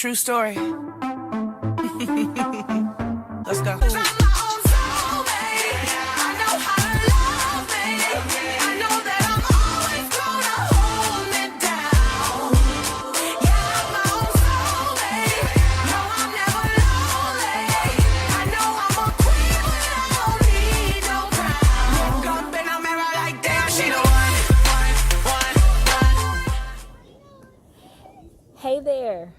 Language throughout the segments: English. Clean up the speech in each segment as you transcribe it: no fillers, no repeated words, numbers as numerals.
True story. Let's go. Hey there,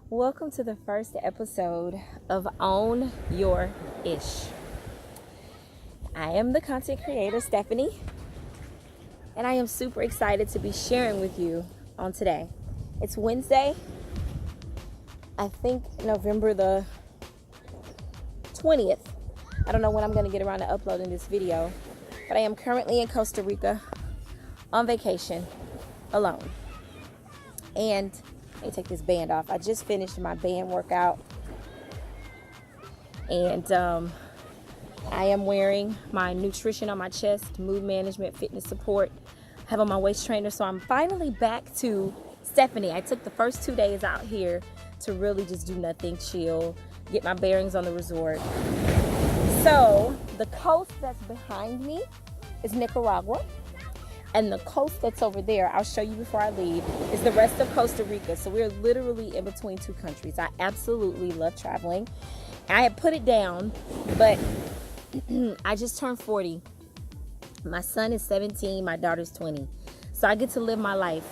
welcome to the first episode of Own Your Ish. I am the content creator, Stephanie, and I am super excited to be sharing with you on today. It's Wednesday, I think November the 20th. I don't know when I'm going to get around to uploading this video, but I am currently in Costa Rica on vacation alone. And let me take this band off. I just finished my band workout. And I am wearing my nutrition on my chest, mood management, fitness support. I have on my waist trainer. So I'm finally back to Stephanie. I took the first 2 days out here to really just do nothing, chill, get my bearings on the resort. So the coast that's behind me is Nicaragua. And the coast that's over there, I'll show you before I leave, is the rest of Costa Rica. So we're literally in between two countries. I absolutely love traveling. I had put it down, but I just turned 40. My son is 17, my daughter's 20. So I get to live my life.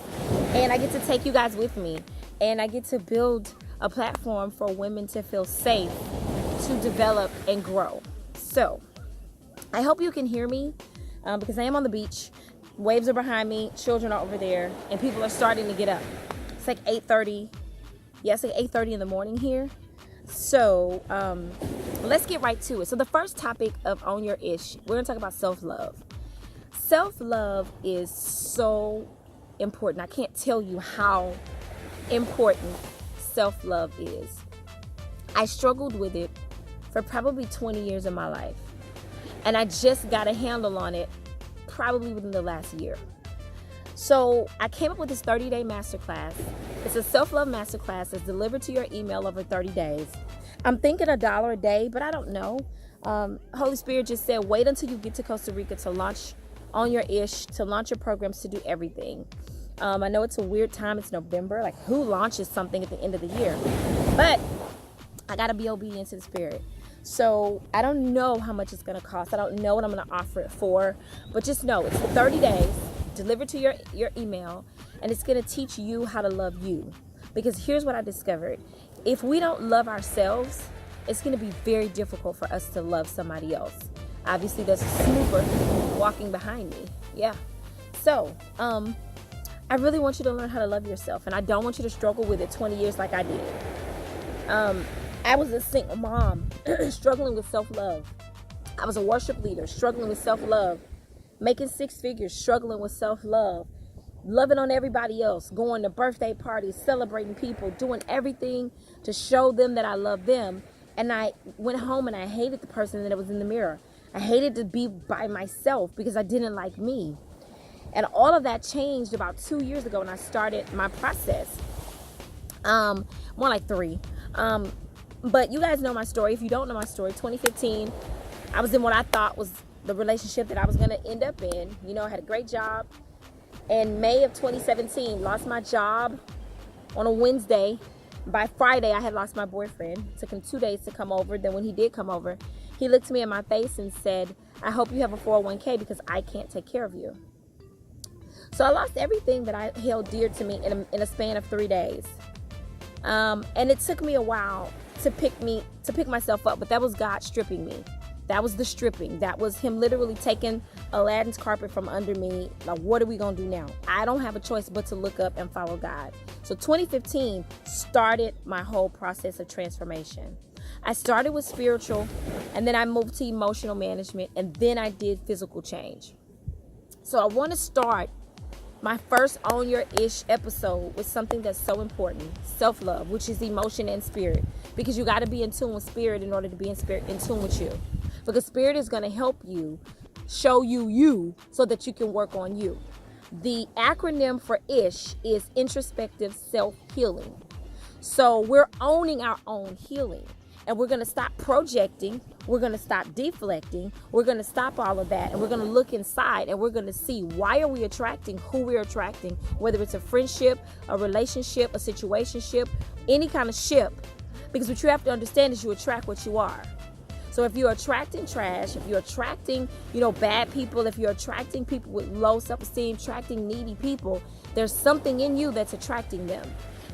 And I get to take you guys with me. And I get to build a platform for women to feel safe, to develop and grow. So I hope you can hear me because I am on the beach. Waves are behind me, children are over there, and people are starting to get up. It's like 8:30. Yeah, it's like 8:30 in the morning here. So let's get right to it. So the first topic of Own Your Ish, we're gonna talk about self-love. Self-love is so important. I can't tell you how important self-love is. I struggled with it for probably 20 years of my life. And I just got a handle on it probably within the last year. So I came up with this 30-day masterclass. It's a self-love masterclass that's delivered to your email over 30 days. I'm thinking $1 a day, but I don't know. Holy Spirit just said, wait until you get to Costa Rica to launch On Your Ish, to launch your programs, to do everything. I know it's a weird time. It's November. Like, who launches something at the end of the year? But I got to be obedient to the Spirit. So I don't know how much it's going to cost. I don't know what I'm going to offer it for. But just know it's 30 days delivered to your email. And it's going to teach you how to love you. Because here's what I discovered. If we don't love ourselves, it's going to be very difficult for us to love somebody else. Obviously, there's a snooper walking behind me. Yeah. So I really want you to learn how to love yourself. And I don't want you to struggle with it 20 years like I did. I was a single mom struggling with self-love. I was a worship leader struggling with self-love, making 6 figures, struggling with self-love, loving on everybody else, going to birthday parties, celebrating people, doing everything to show them that I love them. And I went home and I hated the person that was in the mirror. I hated to be by myself because I didn't like me. And all of that changed about 2 years ago when I started my process. More like 3. But you guys know my story. If you don't know my story, 2015, I was in what I thought was the relationship that I was going to end up in. You know, I had a great job. In May of 2017, lost my job on a Wednesday. By Friday, I had lost my boyfriend. It took him 2 days to come over. Then when he did come over, he looked me in my face and said, I hope you have a 401k because I can't take care of you. So I lost everything that I held dear to me in a span of 3 days. And it took me a while to pick myself up, but that was God stripping me. That was the stripping. That was him literally taking Aladdin's carpet from under me. Like, what are we gonna do now? I don't have a choice but to look up and follow God. So 2015 started my whole process of transformation. I started with spiritual, and then I moved to emotional management, and then I did physical change. So I want to start my first Own Your Ish episode with something that's so important, self-love, which is emotion and spirit, because you got to be in tune with spirit in order to be in tune with you, because spirit is going to help you, show you so that you can work on you. The acronym for ISH is introspective self-healing. So we're owning our own healing, and we're going to stop projecting. We're going to stop deflecting. We're going to stop all of that, and we're going to look inside, and we're going to see, why are we attracting who we're attracting, whether it's a friendship, a relationship, a situationship, any kind of ship. Because what you have to understand is you attract what you are. So if you're attracting trash, if you're attracting, bad people, if you're attracting people with low self-esteem, attracting needy people, there's something in you that's attracting them.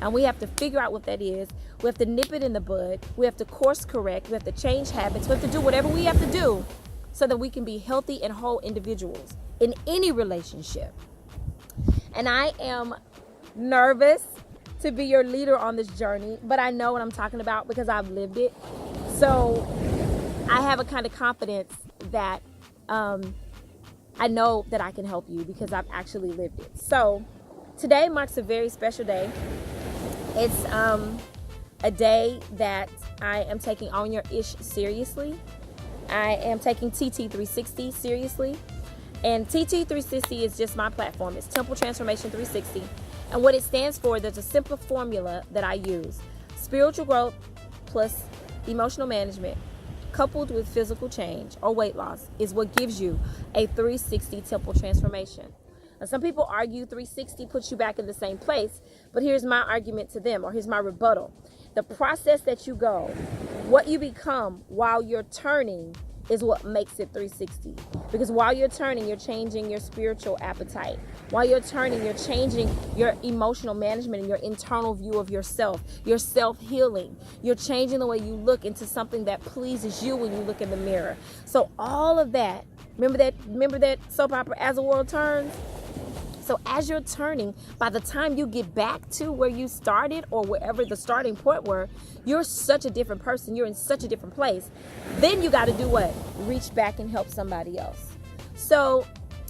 And we have to figure out what that is. We have to nip it in the bud. We have to course correct. We have to change habits. We have to do whatever we have to do so that we can be healthy and whole individuals in any relationship. And I am nervous to be your leader on this journey, but I know what I'm talking about because I've lived it. So I have a kind of confidence that I know that I can help you because I've actually lived it. So today marks a very special day. It's a day that I am taking Own Your Ish seriously. I am taking TT360 seriously. And TT360 is just my platform. It's Temple Transformation 360. And what it stands for, there's a simple formula that I use. Spiritual growth plus emotional management coupled with physical change or weight loss is what gives you a 360 temple transformation. Now, some people argue 360 puts you back in the same place, but here's my argument to them, or here's my rebuttal. The process that you go, what you become while you're turning, is what makes it 360. Because while you're turning, you're changing your spiritual appetite. While you're turning, you're changing your emotional management and your internal view of yourself, your self-healing. You're changing the way you look into something that pleases you when you look in the mirror. So all of that, remember that soap opera, As the World Turns? So as you're turning, by the time you get back to where you started or wherever the starting point were, you're such a different person. You're in such a different place. Then you got to do what? Reach back and help somebody else. So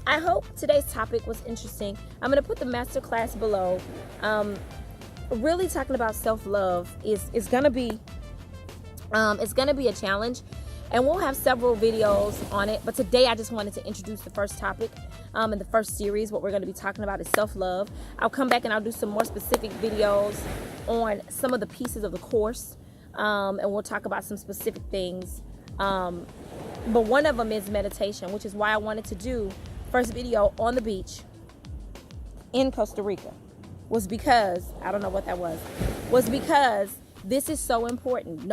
I hope today's topic was interesting. I'm going to put the masterclass below. Really talking about self-love is going to be a challenge. And we'll have several videos on it. But today I just wanted to introduce the first topic in the first series. What we're going to be talking about is self-love. I'll come back and I'll do some more specific videos on some of the pieces of the course. And we'll talk about some specific things. But one of them is meditation, which is why I wanted to do first video on the beach in Costa Rica. Was because, I don't know what that was because this is so important.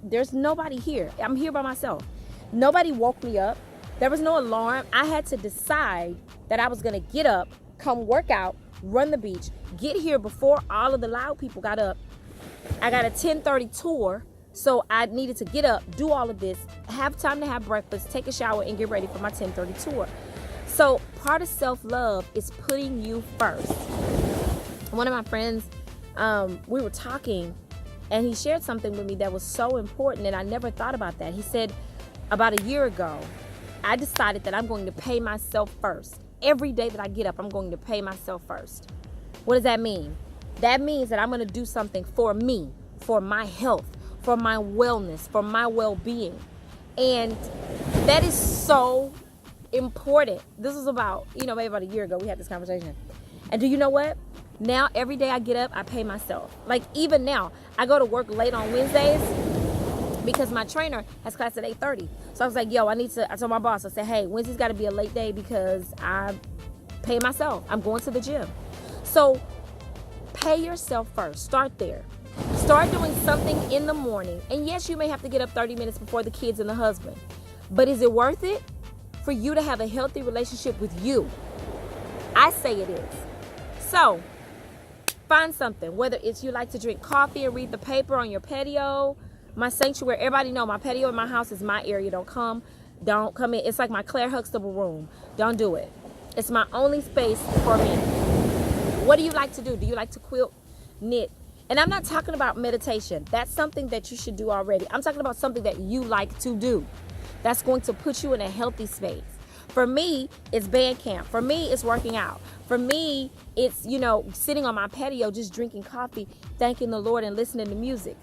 There's nobody here. I'm here by myself. Nobody woke me up. There was no alarm. I had to decide that I was going to get up, come work out, run the beach, get here before all of the loud people got up. I got a 10:30 tour, so I needed to get up, do all of this, have time to have breakfast, take a shower, and get ready for my 10:30 tour. So part of self-love is putting you first. One of my friends, we were talking, and he shared something with me that was so important, and I never thought about that. He said, about a year ago, I decided that I'm going to pay myself first. Every day that I get up, I'm going to pay myself first. What does that mean? That means that I'm going to do something for me, for my health, for my wellness, for my well-being. And that is so important. This was about, maybe about a year ago, we had this conversation. And do you know what? Now, every day I get up, I pay myself. Like, even now, I go to work late on Wednesdays because my trainer has class at 8:30. So I was like, I told my boss, I said, hey, Wednesday's got to be a late day because I pay myself. I'm going to the gym. So pay yourself first. Start there. Start doing something in the morning. And yes, you may have to get up 30 minutes before the kids and the husband. But is it worth it for you to have a healthy relationship with you? I say it is. So find something, whether it's you like to drink coffee and read the paper on your patio. My sanctuary, everybody know my patio in my house is my area. Don't come in. It's like my Claire Huxtable room. Don't do it. It's my only space for me. What do you like to do? Do you like to quilt, knit? And I'm not talking about meditation. That's something that you should do already. I'm talking about something that you like to do. That's going to put you in a healthy space. For me, it's band camp. For me, it's working out. For me, it's, sitting on my patio, just drinking coffee, thanking the Lord and listening to music.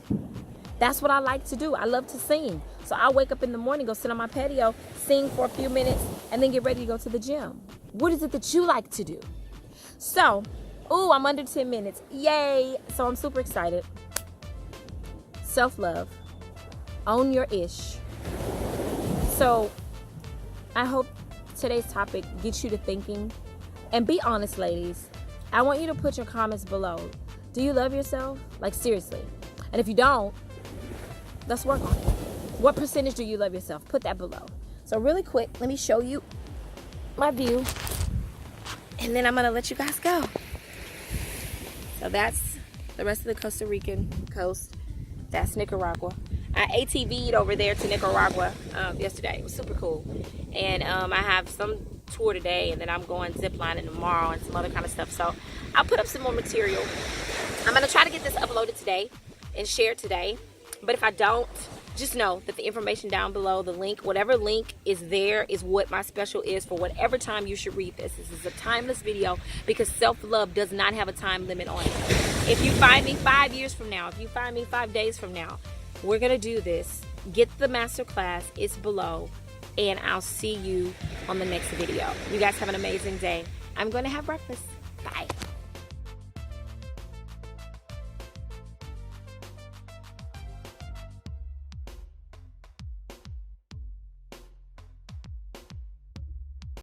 That's what I like to do. I love to sing. So I wake up in the morning, go sit on my patio, sing for a few minutes, and then get ready to go to the gym. What is it that you like to do? So, I'm under 10 minutes. Yay. So I'm super excited. self-love. Own your ish. So I hope today's topic gets you to thinking. And be honest, ladies. I want you to put your comments below. Do you love yourself? Like, seriously. And if you don't, let's work on it. What percentage do you love yourself? Put that below. So really quick, let me show you my view. And then I'm going to let you guys go. So that's the rest of the Costa Rican coast. That's Nicaragua. I ATV'd over there to Nicaragua yesterday. It was super cool. And I have some tour today, and then I'm going ziplining tomorrow and some other kind of stuff. So I'll put up some more material. I'm going to try to get this uploaded today and shared today. But if I don't, just know that the information down below, the link, whatever link is there is what my special is for whatever time you should read this. This is a timeless video because self-love does not have a time limit on it. If you find me 5 years from now, if you find me 5 days from now, we're going to do this. Get the masterclass. It's below. And I'll see you on the next video. You guys have an amazing day. I'm going to have breakfast. Bye.